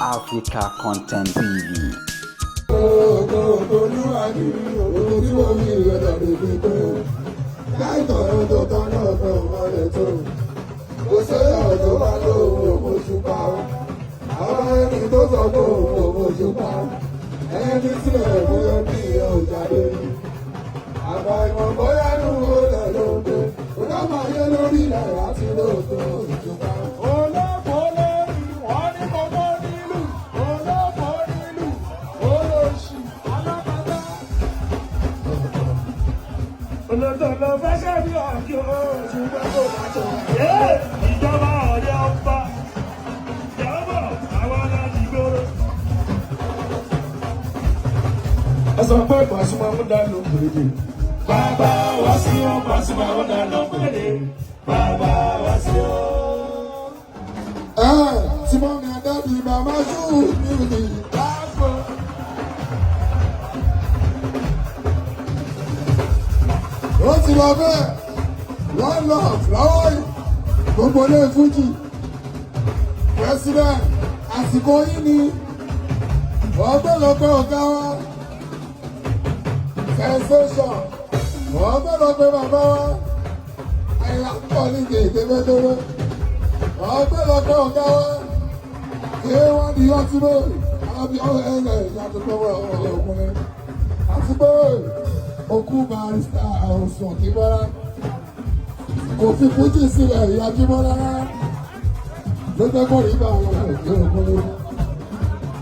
Africa Content TV. Olódòdó fẹsẹ̀ bí ọ̀kí oṣù gbogbo bàtọ̀. Ìjọba ọ̀rẹ́ ọba. Ìjọba àwọn aláàjì gbòòrò. Ẹ sọ pé Pasuma ń dá ló pèlè. Bàbá wá sí ọ, Pasuma ń dá ló pèlè. Bàbá wá sí ọ. Tí mo ní adábí màmá sùn mí ni. Ó ti lọ bẹ́ẹ̀, one love lọ́wọ́ yìí, gbogbo ilé Fújì, president, àsìkò yìí ni, ọ̀pẹ̀lọpẹ̀ ọ̀gá wa, sensation, ọ̀pẹ̀lọpẹ̀ bàbá wa, àyà pọ̀ ní gèdèmẹ́dẹ́mẹ́, ọ̀pẹ̀lọpẹ̀ ọ̀gá wa, kí wọ́n di ọtí bẹ́ẹ̀, àbí ọ̀hẹ́lẹ̀ ìyàtọ̀tọ̀wọ̀ ọ̀kùnrin, àti bẹ́ẹ̀. Òkú barista Àwòsàn Kíbọ́lá kò fi Fújì sílẹ̀ ìyá Kíbọ́lá ló jẹ́ kó rí bá àwọn òkè òkun lórí.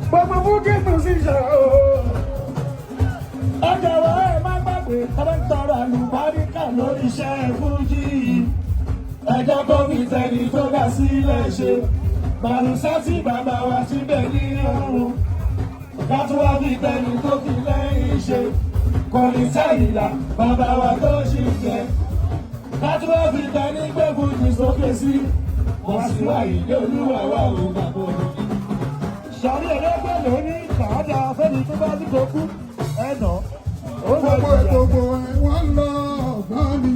Gbogbo Fújì tún sí ṣe ooo. Ọjà wa ẹ má gbàgbé ọ̀rẹ́ ń tọrọ àlùbáríkà lórí iṣẹ́ Fújì. Ẹjọ́ gómìnà ẹni tó dá sílẹ̀ ṣe. Màrúsátì bàbá wa síbẹ̀ ní ọ̀run. Kátúwá fi tẹni tó fi lẹ́yìn ṣe. Kọ̀lì sáyìnlá bàbá wa tó ṣì jẹ́. Kátúwá fi tẹni gbé Fújì sókè sí. Wọ́n sì wá ìdí olúwa wà ó gbàgbọ́. Ṣàrí ẹlẹ́gbẹ́ ló ní kàájà fẹ́ni tó bá dìbò kú ẹ̀nà. Gbogbo ẹ̀ wọ́n lọ ọ̀gbọ́n mi.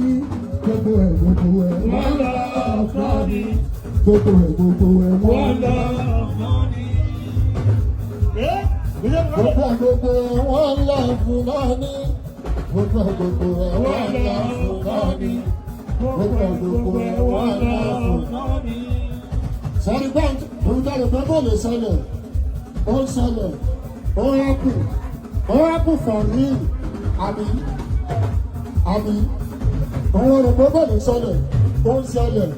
Gbogbo ẹ̀ Wọ́n lọ ọ̀gbọ́n mi. Gbogbo ẹ̀ Wọ́n lọ ọ̀gbọ́n mi. Gbogbo wọ́n lọ fún náà ní. Gbogbo wọ́n lọ fún náà ní. Gbogbo wọ́n lọ fún náà ní. Sọ́ni báńkì òun jáde pé bó lè ṣẹlẹ̀, ó ń ṣẹlẹ̀, ó rẹ́kù fún mi, àmì, òun rò pé bó lè ṣẹlẹ̀, ó ń ṣẹlẹ̀.